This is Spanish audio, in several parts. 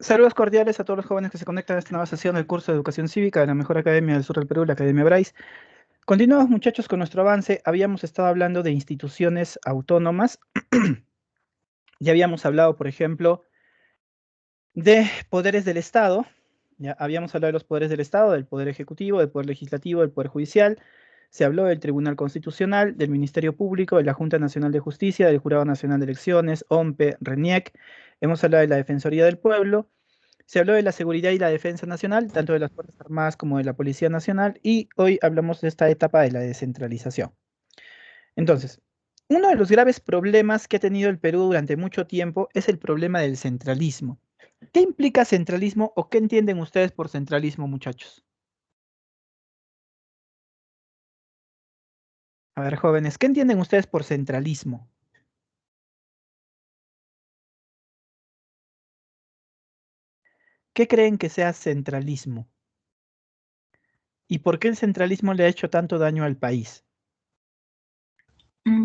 Saludos cordiales a todos los jóvenes que se conectan a esta nueva sesión del curso de Educación Cívica de la mejor academia del sur del Perú, la Academia Bryce. Continuamos, muchachos, con nuestro avance. Habíamos estado hablando de instituciones autónomas. Ya habíamos hablado, por ejemplo, de poderes del Estado. Ya habíamos hablado de los poderes del Estado, del Poder Ejecutivo, del Poder Legislativo, del Poder Judicial. Se habló del Tribunal Constitucional, del Ministerio Público, de la Junta Nacional de Justicia, del Jurado Nacional de Elecciones, OMPE, RENIEC. Hemos hablado de la Defensoría del Pueblo. Se habló de la seguridad y la defensa nacional, tanto de las Fuerzas Armadas como de la Policía Nacional, y hoy hablamos de esta etapa de la descentralización. Entonces, uno de los graves problemas que ha tenido el Perú durante mucho tiempo es el problema del centralismo. ¿Qué implica centralismo o qué entienden ustedes por centralismo, muchachos? A ver, jóvenes, ¿qué entienden ustedes por centralismo? ¿Qué creen que sea centralismo? ¿Y por qué el centralismo le ha hecho tanto daño al país?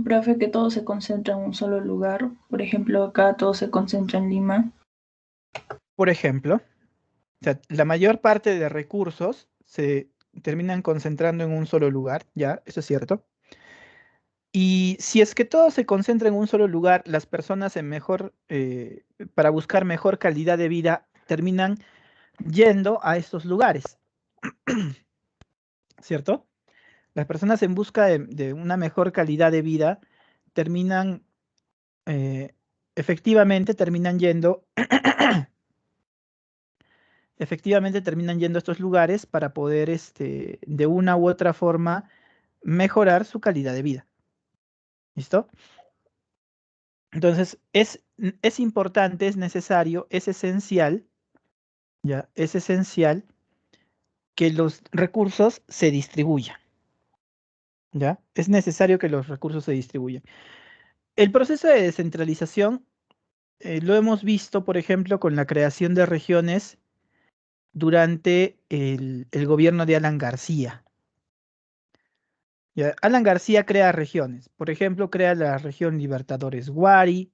Profe, que todo se concentra en un solo lugar. Por ejemplo, acá todo se concentra en Lima. Por ejemplo, o sea, la mayor parte de recursos se terminan concentrando en un solo lugar, ¿ya? Eso es cierto. Y si es que todo se concentra en un solo lugar, las personas para buscar mejor calidad de vida, terminan yendo a estos lugares, ¿cierto? Las personas en busca de una mejor calidad de vida terminan, eh, efectivamente, efectivamente terminan yendo a estos lugares para poder, de una u otra forma, mejorar su calidad de vida. ¿Listo? Entonces, es importante, es necesario, es esencial, ¿ya? Es esencial que los recursos se distribuyan, ¿ya? Es necesario que los recursos se distribuyan. El proceso de descentralización lo hemos visto, por ejemplo, con la creación de regiones durante el gobierno de Alan García. ¿Ya? Alan García crea regiones, por ejemplo, crea la región Libertadores Guari,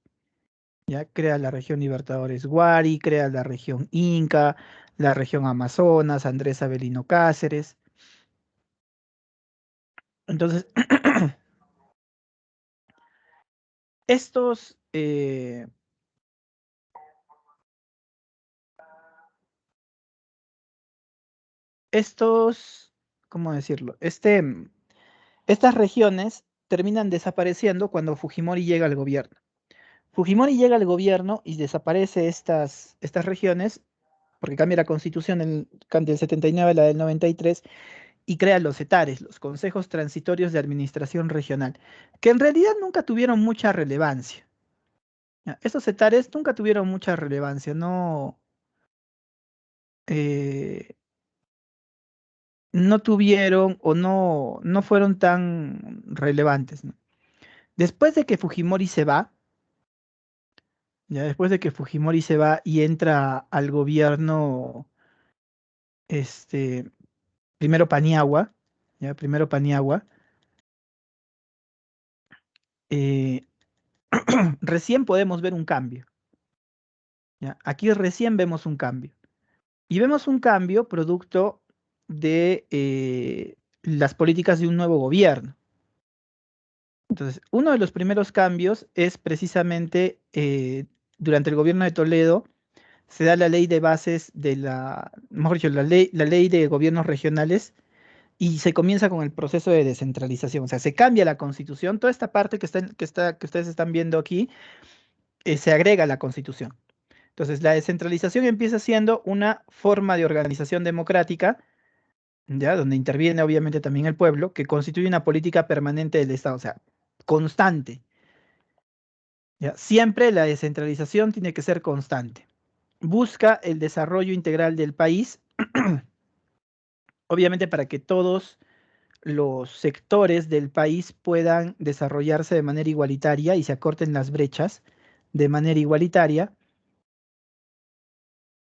¿ya? Crea la región Libertadores Guari, crea la región Inca, la región Amazonas, Andrés Avelino Cáceres. Entonces, estos, estos, ¿cómo decirlo? Estas regiones terminan desapareciendo cuando Fujimori llega al gobierno. Fujimori llega al gobierno y desaparece estas regiones, porque cambia la constitución del 79 a la del 93, y crea los CETARES, los Consejos Transitorios de Administración Regional, que en realidad nunca tuvieron mucha relevancia. ¿Ya? Estos CETARES nunca tuvieron mucha relevancia, eh, no tuvieron o no fueron tan relevantes, ¿no? Después de que Fujimori se va, ya después de que Fujimori se va y entra al gobierno, este, primero Paniagua, ya primero Paniagua, eh, recién podemos ver un cambio, ¿ya? Aquí recién vemos un cambio. Y vemos un cambio producto de las políticas de un nuevo gobierno. Entonces, uno de los primeros cambios es precisamente durante el gobierno de Toledo se da la ley de bases mejor dicho, la ley de gobiernos regionales y se comienza con el proceso de descentralización. O sea, se cambia la constitución, toda esta parte que ustedes están viendo aquí, se agrega a la constitución. Entonces, la descentralización empieza siendo una forma de organización democrática, ¿ya? Donde interviene obviamente también el pueblo, que constituye una política permanente del Estado, o sea, constante. ¿Ya? Siempre la descentralización tiene que ser constante. Busca el desarrollo integral del país, obviamente para que todos los sectores del país puedan desarrollarse de manera igualitaria y se acorten las brechas de manera igualitaria.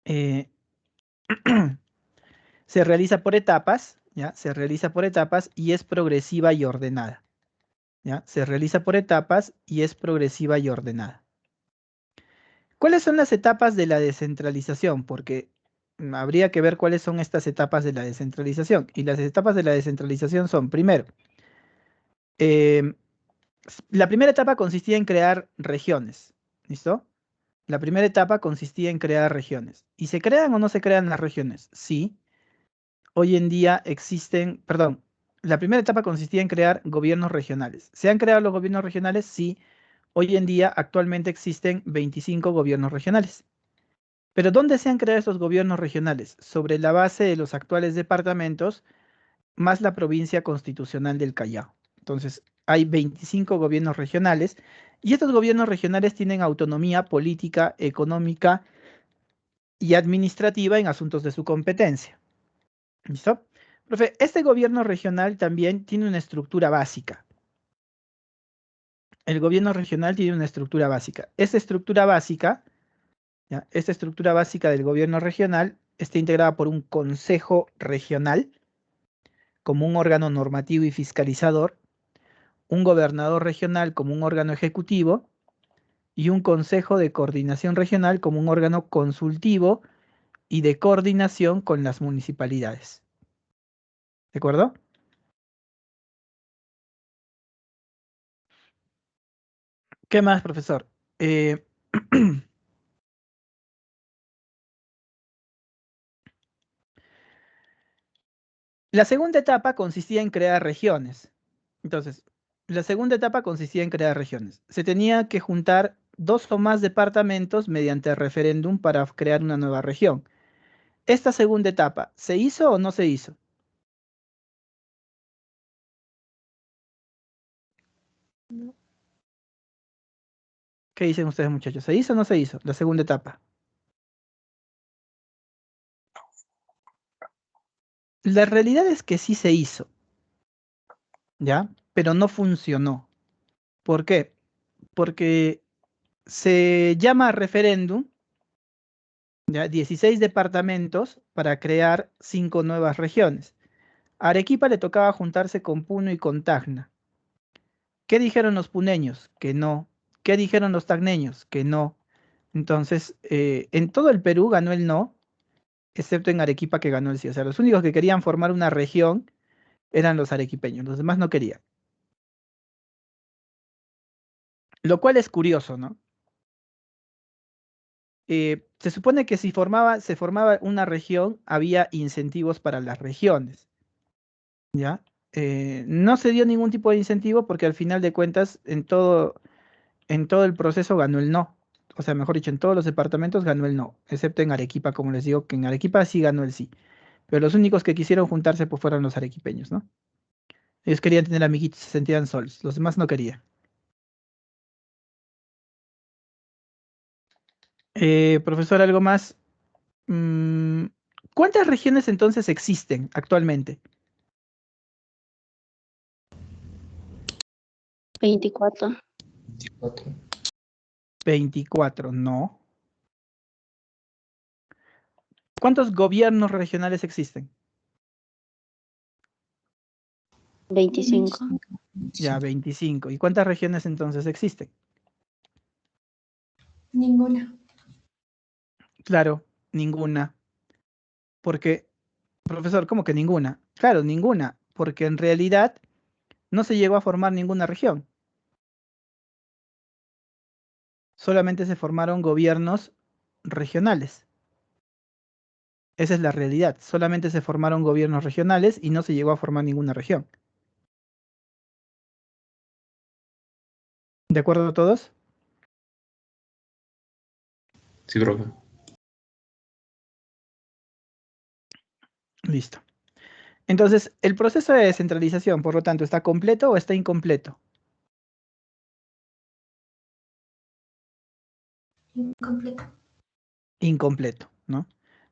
eh, Se realiza por etapas, ¿ya? Se realiza por etapas y es progresiva y ordenada, ¿ya? Se realiza por etapas y es progresiva y ordenada. ¿Cuáles son las etapas de la descentralización? Porque habría que ver cuáles son estas etapas de la descentralización. Y las etapas de la descentralización son, primero, em, la primera etapa consistía en crear regiones. ¿Listo? La primera etapa consistía en crear regiones. ¿Y se crean o no se crean las regiones? Sí. Hoy en día existen, perdón, la primera etapa consistía en crear gobiernos regionales. ¿Se han creado los gobiernos regionales? Sí. Hoy en día actualmente existen 25 gobiernos regionales. Pero ¿dónde se han creado estos gobiernos regionales? Sobre la base de los actuales departamentos más la provincia constitucional del Callao. Entonces, hay 25 gobiernos regionales y estos gobiernos regionales tienen autonomía política, económica y administrativa en asuntos de su competencia. ¿Listo? Profe, este gobierno regional también tiene una estructura básica. El gobierno regional tiene una estructura básica. Esta estructura básica, ¿ya? Esta estructura básica del gobierno regional está integrada por un consejo regional como un órgano normativo y fiscalizador, un gobernador regional como un órgano ejecutivo y un consejo de coordinación regional como un órgano consultivo y de coordinación con las municipalidades. ¿De acuerdo? ¿Qué más, profesor? La segunda etapa consistía en crear regiones. Entonces, la segunda etapa consistía en crear regiones. Se tenía que juntar 2 o más departamentos mediante referéndum para crear una nueva región. Esta segunda etapa, ¿se hizo o no se hizo? ¿Qué dicen ustedes, muchachos? ¿Se hizo o no se hizo? La segunda etapa. La realidad es que sí se hizo, ¿ya? Pero no funcionó. ¿Por qué? Porque se llama referéndum, ¿ya? 16 departamentos para crear 5 nuevas regiones. A Arequipa le tocaba juntarse con Puno y con Tacna. ¿Qué dijeron los puneños? Que no. ¿Qué dijeron los tacneños? Que no. Entonces, en todo el Perú ganó el no, excepto en Arequipa que ganó el sí. O sea, los únicos que querían formar una región eran los arequipeños, los demás no querían. Lo cual es curioso, ¿no? Se supone que si se formaba una región, había incentivos para las regiones, ¿ya? No se dio ningún tipo de incentivo porque al final de cuentas, en todo el proceso ganó el no. O sea, mejor dicho, en todos los departamentos ganó el no, excepto en Arequipa, como les digo, que en Arequipa sí ganó el sí. Pero los únicos que quisieron juntarse pues fueron los arequipeños, ¿no? Ellos querían tener amiguitos, se sentían solos, los demás no querían. Profesor, ¿algo más? Mm, ¿Cuántas regiones entonces existen actualmente? 24. 24, no. ¿Cuántos gobiernos regionales existen? 25. Ya, 25. ¿Y cuántas regiones entonces existen? Ninguna. Claro, ninguna. Porque, profesor, ¿cómo que ninguna? Claro, ninguna, porque en realidad no se llegó a formar ninguna región. Solamente se formaron gobiernos regionales. Esa es la realidad. Solamente se formaron gobiernos regionales y no se llegó a formar ninguna región. ¿De acuerdo todos? Sí, profe. Listo. Entonces, el proceso de descentralización, por lo tanto, ¿está completo o está incompleto? Incompleto. Incompleto, ¿no?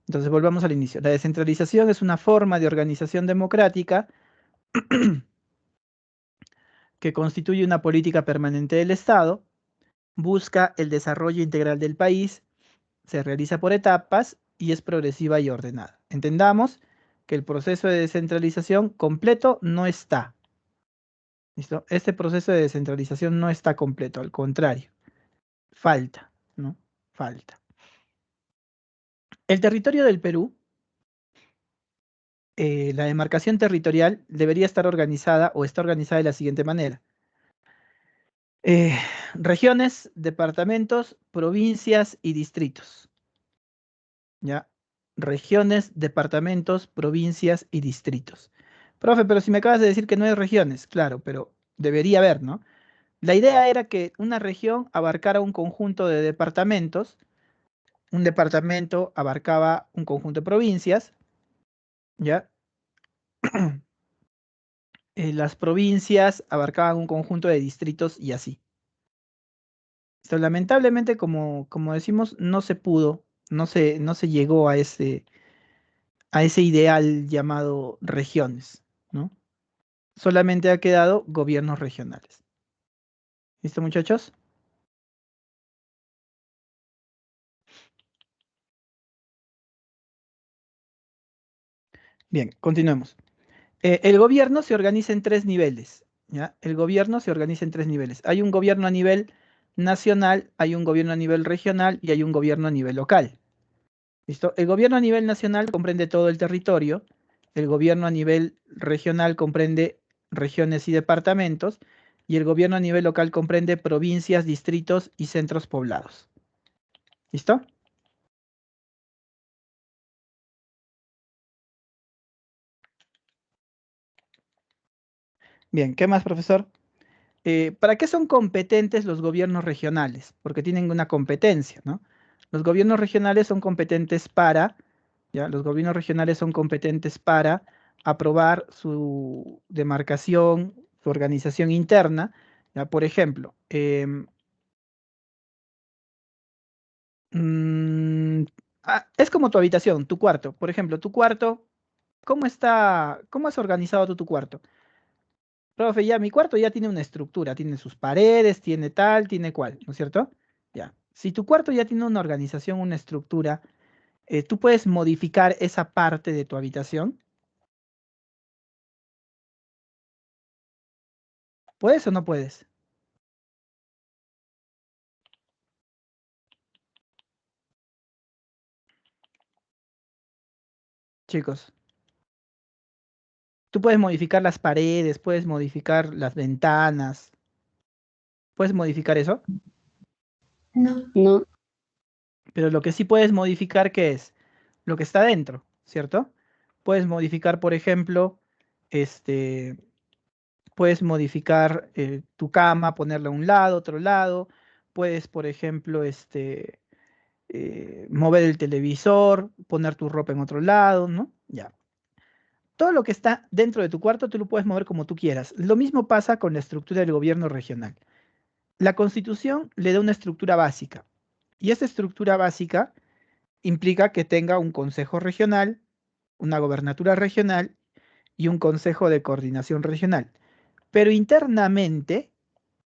Entonces, volvamos al inicio. La descentralización es una forma de organización democrática que constituye una política permanente del Estado, busca el desarrollo integral del país, se realiza por etapas y es progresiva y ordenada. Entendamos que el proceso de descentralización completo no está. ¿Listo? Este proceso de descentralización no está completo, al contrario, falta, ¿no? falta. El territorio del Perú, la demarcación territorial debería estar organizada o está organizada de la siguiente manera. Regiones, departamentos, provincias y distritos. ¿Ya? Regiones, departamentos, provincias y distritos. Profe, pero si me acabas de decir que no hay regiones, claro, pero debería haber, ¿no? La idea era que una región abarcara un conjunto de departamentos, un departamento abarcaba un conjunto de provincias, ¿ya? Las provincias abarcaban un conjunto de distritos y así. Esto, lamentablemente, como decimos, no se pudo, no se llegó a ese ideal llamado regiones, ¿no? Solamente ha quedado gobiernos regionales. ¿Listo, muchachos? Bien, continuemos. El gobierno se organiza en tres niveles, ¿ya? El gobierno se organiza en tres niveles. Hay un gobierno a nivel nacional, hay un gobierno a nivel regional y hay un gobierno a nivel local. ¿Listo? El gobierno a nivel nacional comprende todo el territorio, el gobierno a nivel regional comprende regiones y departamentos, y el gobierno a nivel local comprende provincias, distritos y centros poblados. ¿Listo? Bien, ¿qué más, profesor? ¿Para qué son competentes los gobiernos regionales? Porque tienen una competencia, ¿no? Los gobiernos regionales son competentes para, ¿ya? Los gobiernos regionales son competentes para aprobar su demarcación, su organización interna, ¿ya? Por ejemplo, mm, es como tu habitación, tu cuarto. Por ejemplo, tu cuarto, ¿cómo está, cómo has organizado tú tu cuarto? Profe, ya mi cuarto ya tiene una estructura, tiene sus paredes, tiene tal, tiene cual, ¿no es cierto? Ya. Si tu cuarto ya tiene una organización, una estructura, ¿tú puedes modificar esa parte de tu habitación? ¿Puedes o no puedes? Chicos, tú puedes modificar las paredes, puedes modificar las ventanas, ¿puedes modificar eso? No, No, Pero lo que sí puedes modificar, ¿qué es? Lo que está dentro, ¿cierto? Puedes modificar, por ejemplo, este, puedes modificar tu cama, ponerla a un lado, otro lado. Puedes, por ejemplo, mover el televisor, poner tu ropa en otro lado, ¿no? Ya. Todo lo que está dentro de tu cuarto tú lo puedes mover como tú quieras. Lo mismo pasa con la estructura del gobierno regional. La Constitución le da una estructura básica y esa estructura básica implica que tenga un consejo regional, una gobernatura regional y un consejo de coordinación regional. Pero internamente,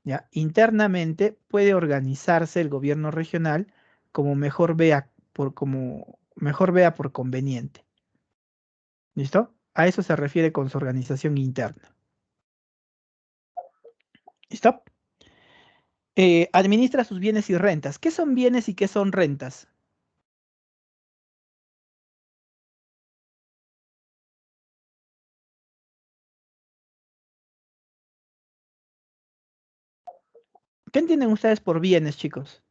¿ya? Internamente puede organizarse el gobierno regional como mejor vea por conveniente. ¿Listo? A eso se refiere con su organización interna. ¿Listo? Administra sus bienes y rentas. ¿Qué son bienes y qué son rentas? ¿Qué entienden ustedes por bienes, chicos?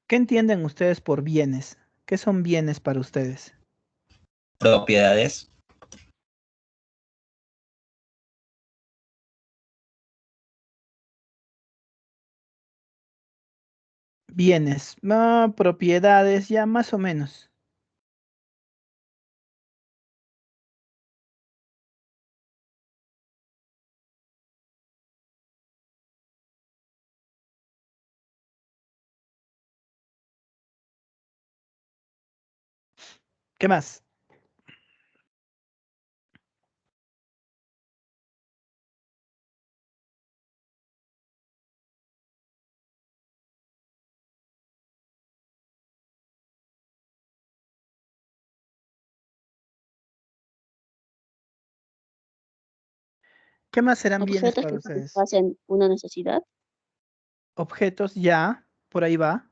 ¿Qué entienden ustedes por bienes? ¿Qué son bienes para ustedes? Propiedades. Bienes, propiedades, ya más o menos. ¿Qué más? ¿Qué más serán bienes Objetos para que ustedes? satisfacen una necesidad. Objetos, ya, por ahí va.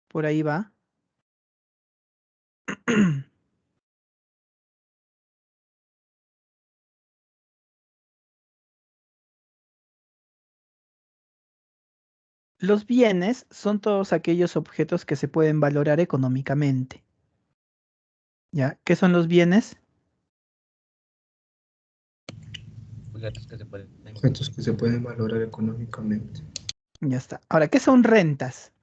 Por ahí va. Los bienes son todos aquellos objetos que se pueden valorar económicamente. ¿Ya? ¿Qué son los bienes? Objetos que se pueden. Objetos que se pueden valorar económicamente. Ya está. Ahora, ¿qué son rentas?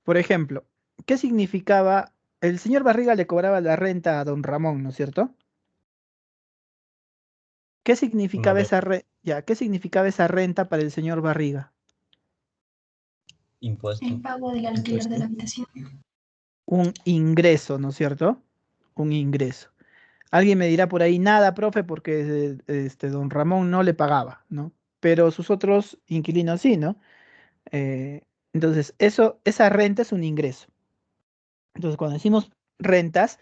Por ejemplo, ¿qué significaba? El señor Barriga le cobraba la renta a don Ramón, ¿no es cierto? ¿Qué significaba Vale. ¿qué significaba esa renta para el señor Barriga? Impuesto. El pago del alquiler de la habitación. Un ingreso, ¿no es cierto? Un ingreso. Alguien me dirá por ahí, nada, profe, porque don Ramón no le pagaba, ¿no? Pero sus otros inquilinos sí, ¿no? Eh, entonces, esa renta es un ingreso. Entonces, cuando decimos rentas,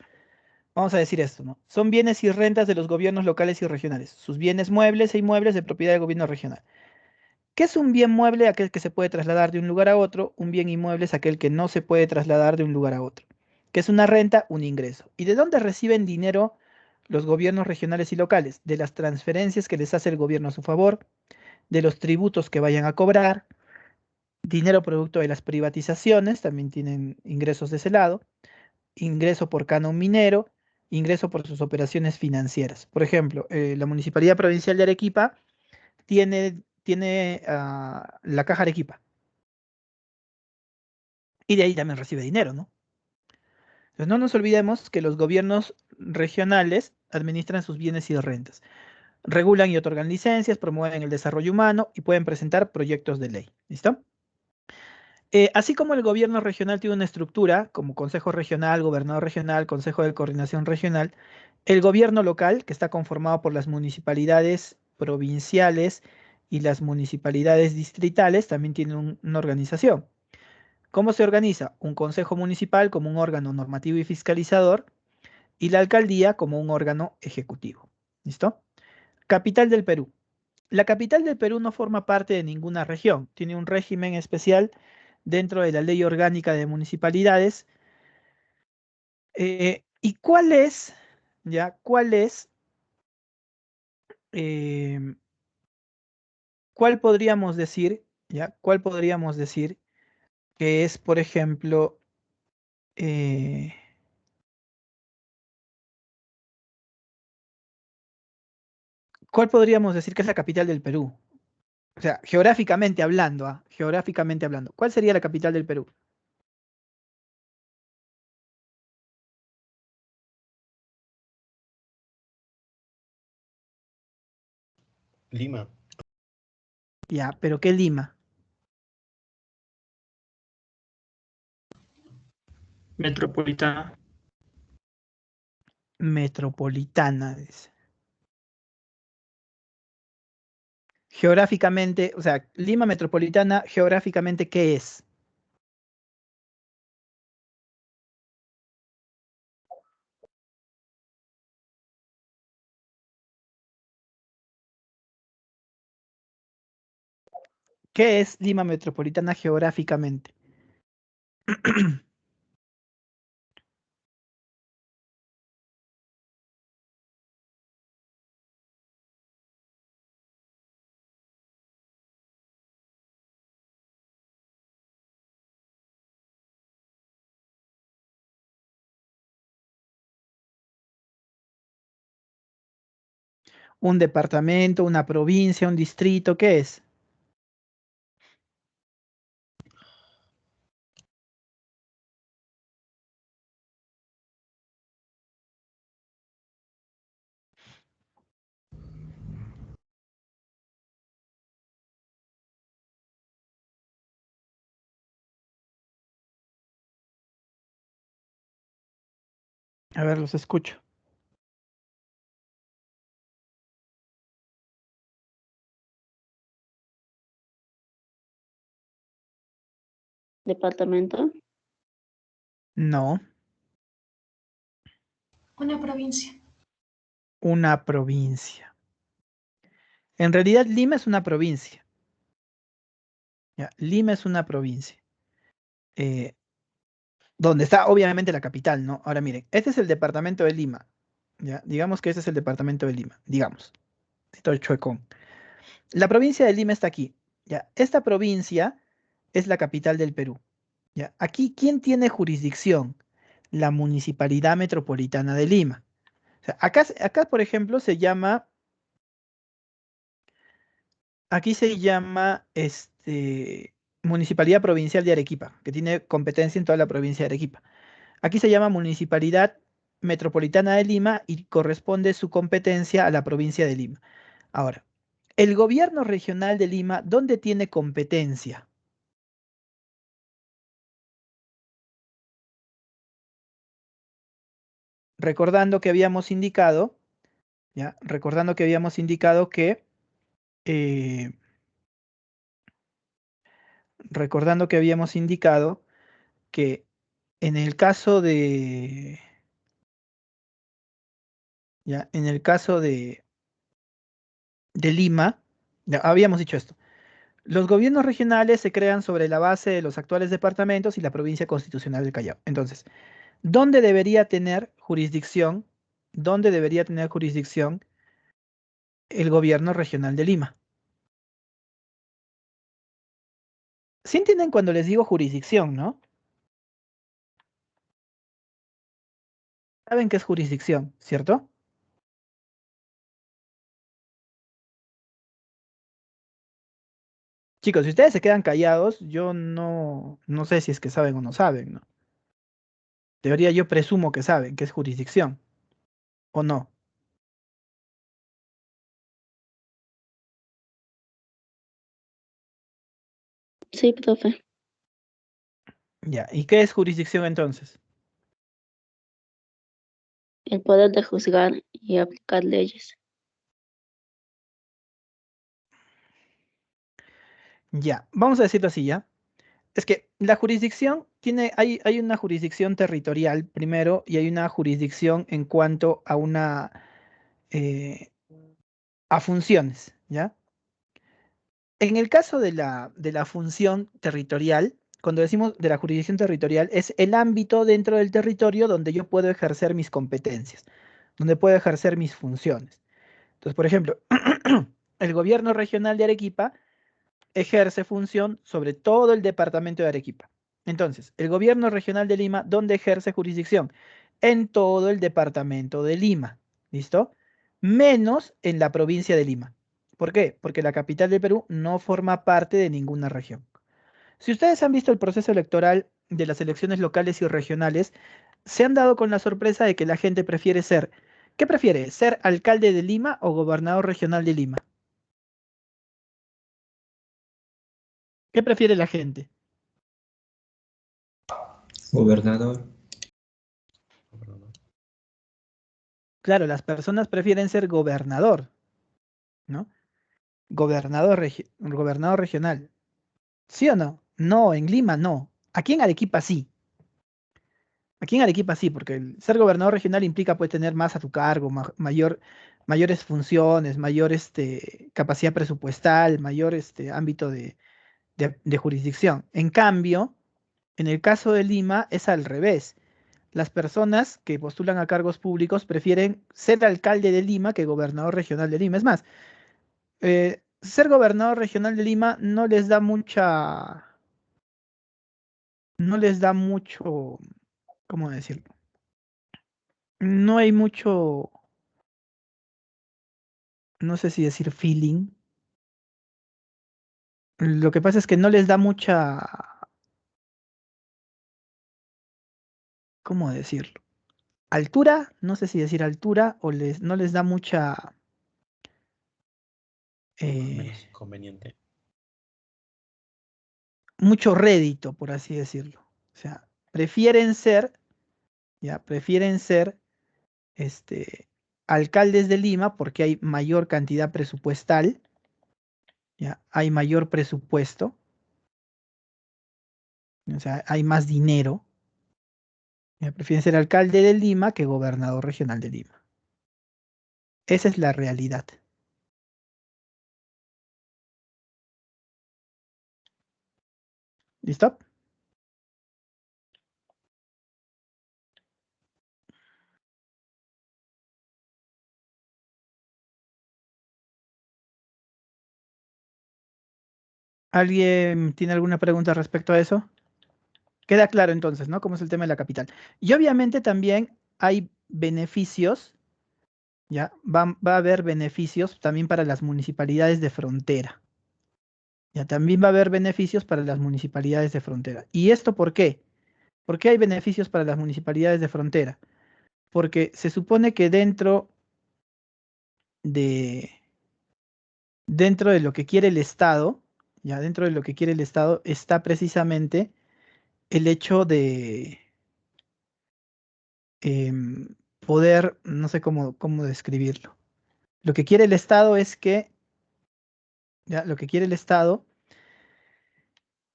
vamos a decir esto, ¿no? Son bienes y rentas de los gobiernos locales y regionales. Sus bienes muebles e inmuebles de propiedad del gobierno regional. ¿Qué es un bien mueble? Aquel que se puede trasladar de un lugar a otro. Un bien inmueble es aquel que no se puede trasladar de un lugar a otro. ¿Qué es una renta? Un ingreso. ¿Y de dónde reciben dinero los gobiernos regionales y locales? De las transferencias que les hace el gobierno a su favor, de los tributos que vayan a cobrar, dinero producto de las privatizaciones, también tienen ingresos de ese lado, ingreso por canon minero, ingreso por sus operaciones financieras. Por ejemplo, la Municipalidad Provincial de Arequipa tiene la Caja Arequipa y de ahí también recibe dinero, ¿no? Entonces no nos olvidemos que los gobiernos regionales administran sus bienes y rentas, regulan y otorgan licencias, promueven el desarrollo humano y pueden presentar proyectos de ley. ¿Listo? Así como el gobierno regional tiene una estructura, como Consejo Regional, Gobernador Regional, Consejo de Coordinación Regional, el gobierno local, que está conformado por las municipalidades provinciales y las municipalidades distritales, también tiene una organización. ¿Cómo se organiza? Un consejo municipal como un órgano normativo y fiscalizador y la alcaldía como un órgano ejecutivo. ¿Listo? Capital del Perú. La capital del Perú no forma parte de ninguna región, tiene un régimen especial dentro de la Ley Orgánica de Municipalidades. ¿Y em, cuál podríamos decir, cuál podríamos decir que es, por ejemplo, eh, cuál podríamos decir que es la capital del Perú? O sea, geográficamente hablando, geográficamente hablando, ¿cuál sería la capital del Perú? Lima. Ya, pero ¿qué Lima? Metropolitana. Metropolitana, dice. Geográficamente, o sea, Lima metropolitana, geográficamente, ¿qué es? ¿Qué es Lima metropolitana geográficamente? ¿Un departamento, una provincia, un distrito? ¿Qué es? A ver, los escucho. Departamento. No. Una provincia. Una provincia. En realidad, Lima es una provincia. ¿Ya? Lima es una provincia. Eh, donde está obviamente la capital, ¿no? Ahora miren, este es el departamento de Lima. ¿Ya? Digamos que este es el departamento de Lima. Digamos. Estoy chuecón. La provincia de Lima está aquí. ¿Ya? Esta provincia es la capital del Perú. ¿Ya? Aquí, ¿quién tiene jurisdicción? La Municipalidad Metropolitana de Lima. O sea, acá, por ejemplo, aquí se llama Municipalidad Provincial de Arequipa, que tiene competencia en toda la provincia de Arequipa. Aquí se llama Municipalidad Metropolitana de Lima y corresponde su competencia a la provincia de Lima. Ahora, el gobierno regional de Lima, ¿dónde tiene competencia? Recordando que habíamos indicado, ¿ya? Recordando que habíamos indicado que, eh, recordando que habíamos indicado que en el caso de, ya, en el caso de Lima, ya habíamos dicho esto. Los gobiernos regionales se crean sobre la base de los actuales departamentos y la provincia constitucional del Callao. Entonces, ¿dónde debería tener jurisdicción? ¿Dónde debería tener jurisdicción el gobierno regional de Lima? ¿Sí entienden cuando les digo jurisdicción, no? Saben qué es jurisdicción, ¿cierto? Chicos, si ustedes se quedan callados, yo no sé si es que saben o no saben, ¿no? Teoría yo presumo que saben qué es jurisdicción, ¿o no? Sí, profe. Ya, ¿y qué es jurisdicción entonces? El poder de juzgar y aplicar leyes. Ya, vamos a decirlo así, ¿ya? Es que la jurisdicción hay una jurisdicción territorial primero y hay una jurisdicción en cuanto eh, a funciones, ¿ya? En el caso de la función territorial, cuando decimos de la jurisdicción territorial, es el ámbito dentro del territorio donde yo puedo ejercer mis competencias, donde puedo ejercer mis funciones. Entonces, por ejemplo, el gobierno regional de Arequipa ejerce función sobre todo el departamento de Arequipa. Entonces, el gobierno regional de Lima, ¿dónde ejerce jurisdicción? En todo el departamento de Lima. ¿Listo? Menos en la provincia de Lima. ¿Por qué? Porque la capital del Perú no forma parte de ninguna región. Si ustedes han visto el proceso electoral de las elecciones locales y regionales, se han dado con la sorpresa de que la gente prefiere ser, ¿qué prefiere? ¿Ser alcalde de Lima o gobernador regional de Lima? ¿Qué prefiere la gente? Gobernador. Claro, las personas prefieren ser gobernador, ¿no? Gobernador regional. ¿Sí o no? No, en Lima no. Aquí en Arequipa sí. Aquí en Arequipa sí, porque el ser gobernador regional implica pues tener más a tu cargo, mayores funciones, mayor capacidad presupuestal, mayor ámbito de jurisdicción. En cambio, en el caso de Lima es al revés. Las personas que postulan a cargos públicos prefieren ser alcalde de Lima que gobernador regional de Lima. Es más, ser gobernador regional de Lima no les da mucho, ¿cómo decirlo? No hay mucho, no sé si decir feeling. Lo que pasa es que no les da mucha, ¿cómo decirlo? Altura, no sé si decir altura o no les da eh, Menos inconveniente. mucho rédito, por así decirlo. O sea, prefieren ser, ya, prefieren ser alcaldes de Lima porque hay mayor cantidad presupuestal, ya, hay mayor presupuesto, O sea, hay más dinero. Ya, prefieren ser alcalde de Lima que gobernador regional de Lima. Esa es la realidad. ¿Listo? ¿Alguien tiene alguna pregunta respecto a eso? Queda claro entonces, ¿no? Cómo es el tema de la capital. Y obviamente también hay beneficios, ¿ya? Va a haber beneficios también para las municipalidades de frontera. Ya también va a haber beneficios para las municipalidades de frontera. ¿Y esto por qué? ¿Por qué hay beneficios para las municipalidades de frontera? Porque se supone que de, dentro de lo que quiere el Estado, ya dentro de lo que quiere el Estado está precisamente el hecho de poder, no sé cómo describirlo. Lo que quiere el Estado es que, ya, lo que quiere el Estado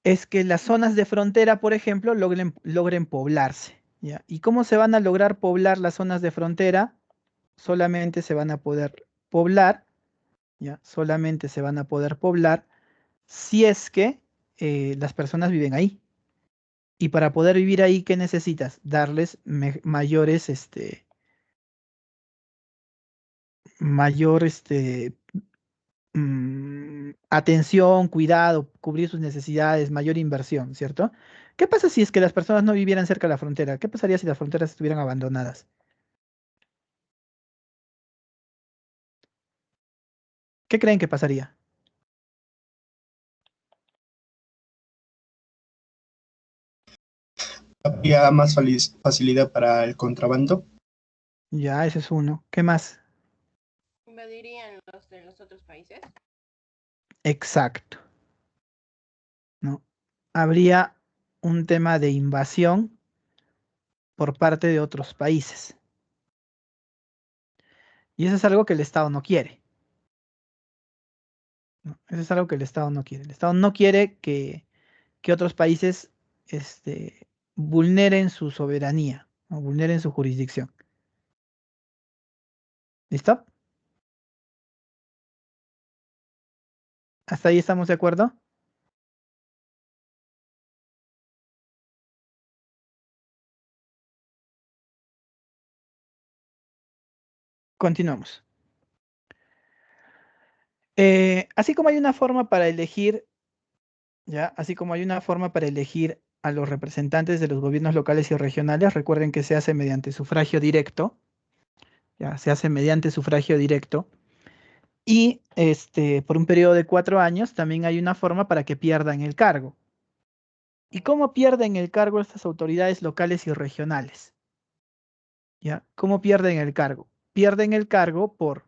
es que las zonas de frontera, por ejemplo, logren poblarse, ¿ya? ¿Y cómo se van a lograr poblar las zonas de frontera? Solamente se van a poder poblar, ¿ya? Solamente se van a poder poblar si es que las personas viven ahí. Y para poder vivir ahí, ¿qué necesitas? Darles mayores, mayor, atención, cuidado, cubrir sus necesidades, mayor inversión, ¿cierto? ¿Qué pasa si es que las personas no vivieran cerca de la frontera? ¿Qué pasaría si las fronteras estuvieran abandonadas? ¿Qué creen que pasaría? Habría más facilidad para el contrabando. Ya, ese es uno. ¿Qué más? ¿Invadirían los de los otros países? Exacto. ¿No? Habría un tema de invasión por parte de otros países. Y eso es algo que el Estado no quiere. ¿No? Eso es algo que el Estado no quiere. El Estado no quiere que otros países vulneren su soberanía, ¿no? Vulneren su jurisdicción. ¿Listo? ¿Hasta ahí estamos de acuerdo? Continuamos. Así como hay una forma para elegir, ¿ya? Así como hay una forma para elegir a los representantes de los gobiernos locales y regionales, recuerden que se hace mediante sufragio directo, ¿ya? Se hace mediante sufragio directo. Y por un periodo de 4 años también hay una forma para que pierdan el cargo. ¿Y cómo pierden el cargo estas autoridades locales y regionales? ¿Ya? ¿Cómo pierden el cargo? Pierden el cargo por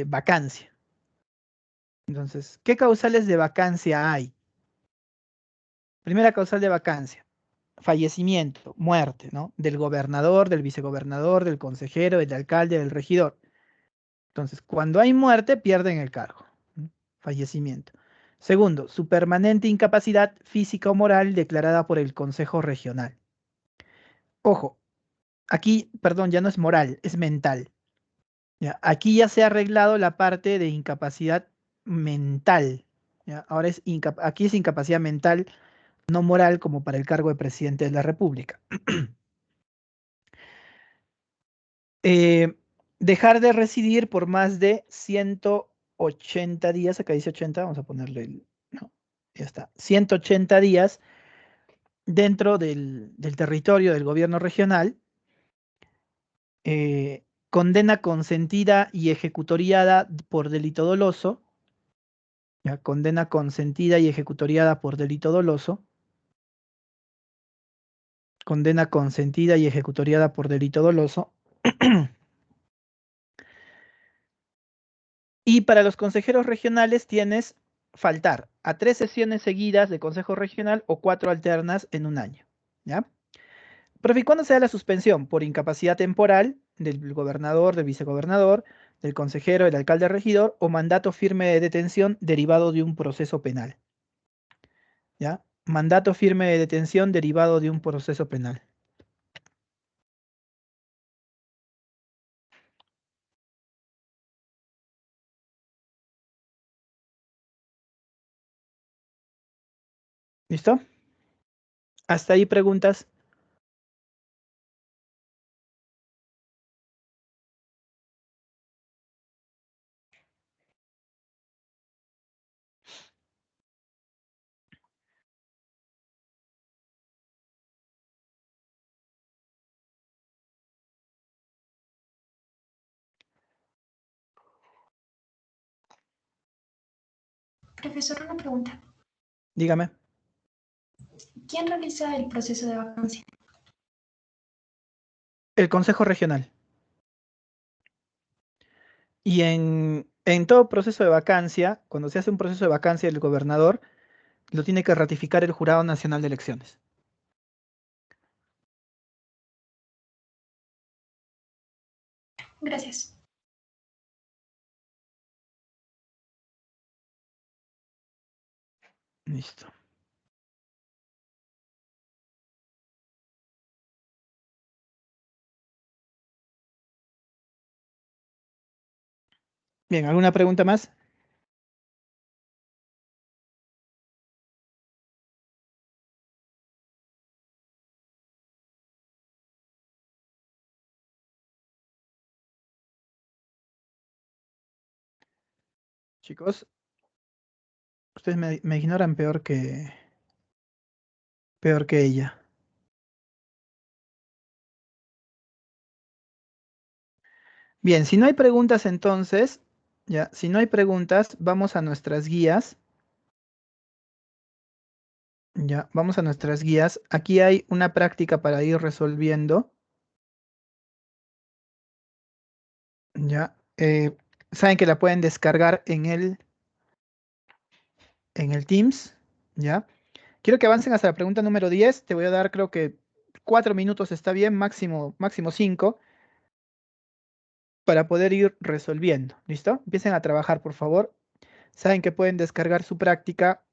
vacancia. Entonces, ¿qué causales de vacancia hay? Primera causal de vacancia, fallecimiento, muerte, ¿no? Del gobernador, del vicegobernador, del consejero, del alcalde, del regidor. Entonces, cuando hay muerte, pierden el cargo. ¿No? Fallecimiento. Segundo, su permanente incapacidad física o moral declarada por el Consejo Regional. Ojo, aquí, perdón, ya no es moral, es mental. ¿Ya? Aquí ya se ha arreglado la parte de incapacidad mental. ¿Ya? Ahora aquí es incapacidad mental, no moral, como para el cargo de presidente de la República. Dejar de residir por más de 180 días, acá dice 80, vamos a ponerle no, ya está, 180 días dentro del territorio del gobierno regional, condena consentida y ejecutoriada por delito doloso, ya, condena consentida y ejecutoriada por delito doloso, condena consentida y ejecutoriada por delito doloso. Y para los consejeros regionales tienes faltar a 3 sesiones seguidas de consejo regional o 4 alternas en un año. ¿Ya? Pero ¿y cuándo se da la suspensión? Por incapacidad temporal del gobernador, del vicegobernador, del consejero, del alcalde regidor o mandato firme de detención derivado de un proceso penal. ¿Ya? Mandato firme de detención derivado de un proceso penal. ¿Listo? Hasta ahí preguntas. Profesor, una pregunta. Dígame. ¿Quién realiza el proceso de vacancia? El Consejo Regional. Y en todo proceso de vacancia, cuando se hace un proceso de vacancia del gobernador, lo tiene que ratificar el Jurado Nacional de Elecciones. Gracias. Listo. Bien, ¿alguna pregunta más? Chicos, ustedes me ignoran peor que ella. Bien, si no hay preguntas entonces, ya, si no hay preguntas, vamos a nuestras guías. Ya, vamos a nuestras guías. Aquí hay una práctica para ir resolviendo. Ya, saben que la pueden descargar en el Teams. Ya. Quiero que avancen hasta la pregunta número 10. Te voy a dar, creo que 4 minutos está bien, máximo 5, para poder ir resolviendo. ¿Listo? Empiecen a trabajar, por favor. Saben que pueden descargar su práctica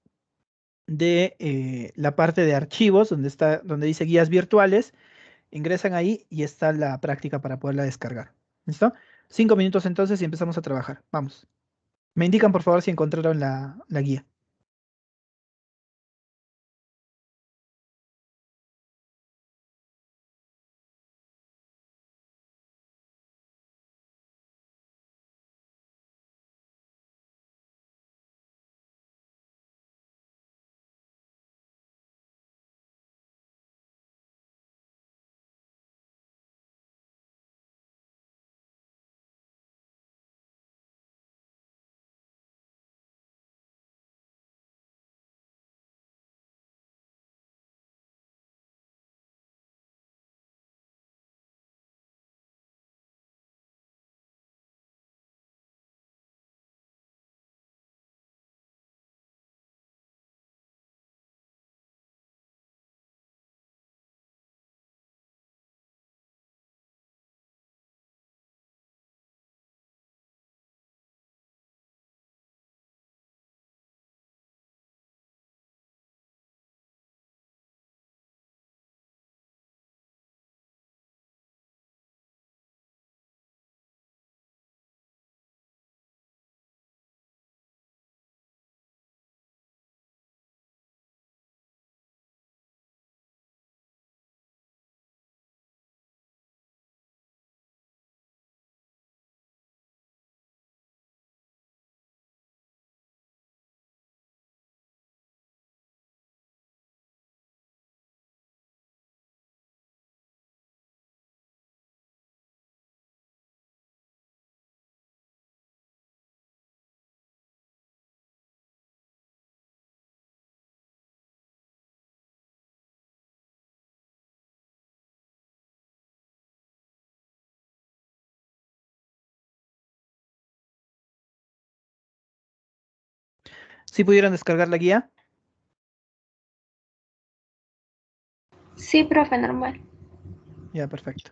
de la parte de archivos, donde dice guías virtuales. Ingresan ahí y está la práctica para poderla descargar. ¿Listo? 5 minutos entonces y empezamos a trabajar. Vamos. Me indican, por favor, si encontraron la guía. ¿Sí pudieron descargar la guía? Sí, profe, normal. Ya, perfecto.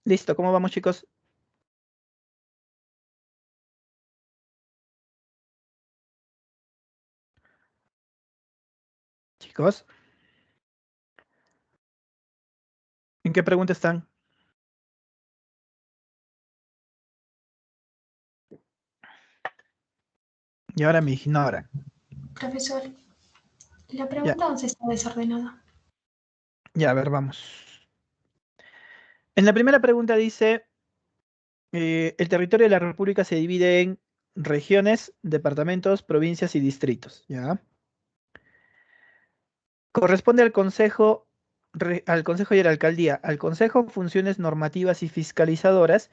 Listo, ¿cómo vamos, chicos? Chicos, ¿en qué pregunta están? Y ahora me ignoran. Profesor, la pregunta 11 está desordenada. Ya, a ver, vamos. En la primera pregunta dice, el territorio de la República se divide en regiones, departamentos, provincias y distritos, ¿ya? Corresponde al Consejo y a la Alcaldía. Al Consejo funciones normativas y fiscalizadoras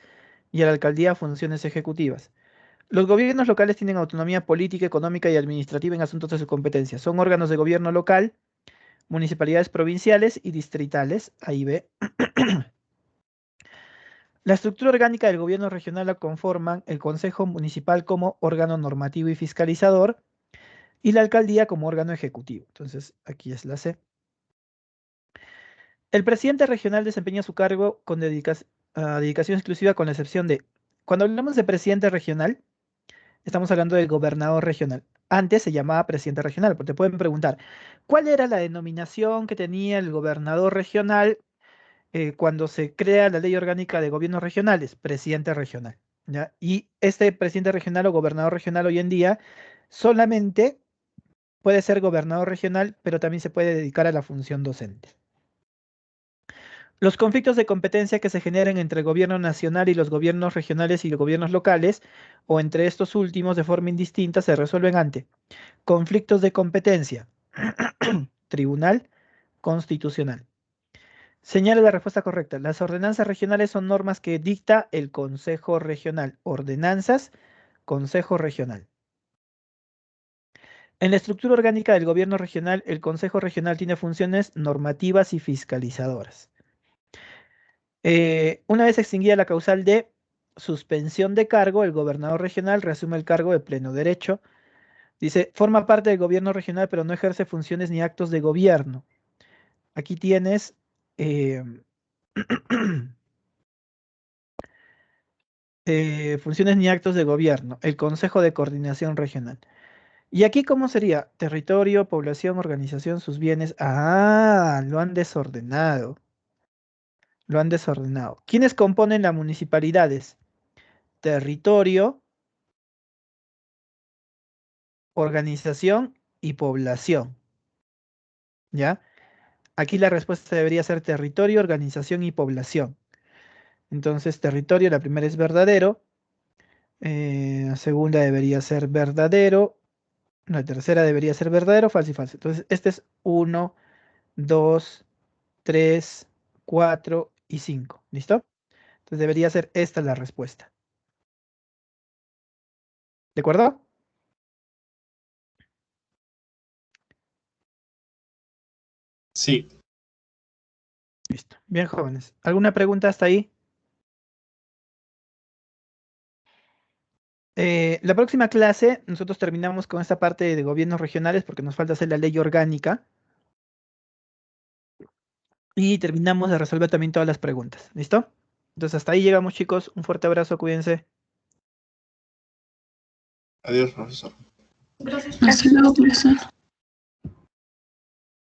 y a la Alcaldía funciones ejecutivas. Los gobiernos locales tienen autonomía política, económica y administrativa en asuntos de su competencia. Son órganos de gobierno local, municipalidades provinciales y distritales. Ahí ve. La estructura orgánica del gobierno regional la conforman el Consejo Municipal como órgano normativo y fiscalizador y la Alcaldía como órgano ejecutivo. Entonces, aquí es la C. El presidente regional desempeña su cargo con dedicación exclusiva con la excepción de... Cuando hablamos de presidente regional, estamos hablando del gobernador regional. Antes se llamaba presidente regional, porque te pueden preguntar, ¿cuál era la denominación que tenía el gobernador regional cuando se crea la ley orgánica de gobiernos regionales? Presidente regional, ¿ya? Y este presidente regional o gobernador regional hoy en día solamente puede ser gobernador regional, pero también se puede dedicar a la función docente. Los conflictos de competencia que se generen entre el gobierno nacional y los gobiernos regionales y los gobiernos locales, o entre estos últimos de forma indistinta, se resuelven ante conflictos de competencia, Tribunal Constitucional. Señale la respuesta correcta. Las ordenanzas regionales son normas que dicta el Consejo Regional. Ordenanzas, Consejo Regional. En la estructura orgánica del gobierno regional, el Consejo Regional tiene funciones normativas y fiscalizadoras. Una vez extinguida la causal de suspensión de cargo, el gobernador regional reasume el cargo de pleno derecho. Dice, forma parte del gobierno regional, pero no ejerce funciones ni actos de gobierno. Aquí tienes funciones ni actos de gobierno, el Consejo de Coordinación Regional. ¿Y aquí cómo sería? Territorio, población, organización, sus bienes. Ah, lo han desordenado. Lo han desordenado. ¿Quiénes componen las municipalidades? Territorio, organización y población. ¿Ya? Aquí la respuesta debería ser territorio, organización y población. Entonces, territorio, la primera es verdadero. La segunda debería ser verdadero. La tercera debería ser verdadero, falso y falso. Entonces, este es 1, 2, 3, 4 y 5. ¿Listo? Entonces debería ser esta la respuesta. ¿De acuerdo? Sí. Listo. Bien, jóvenes. ¿Alguna pregunta hasta ahí? La próxima clase nosotros terminamos con esta parte de gobiernos regionales porque nos falta hacer la ley orgánica. Y terminamos de resolver también todas las preguntas. ¿Listo? Entonces hasta ahí llegamos, chicos. Un fuerte abrazo, cuídense. Adiós, profesor. Gracias. Hasta luego, profesor.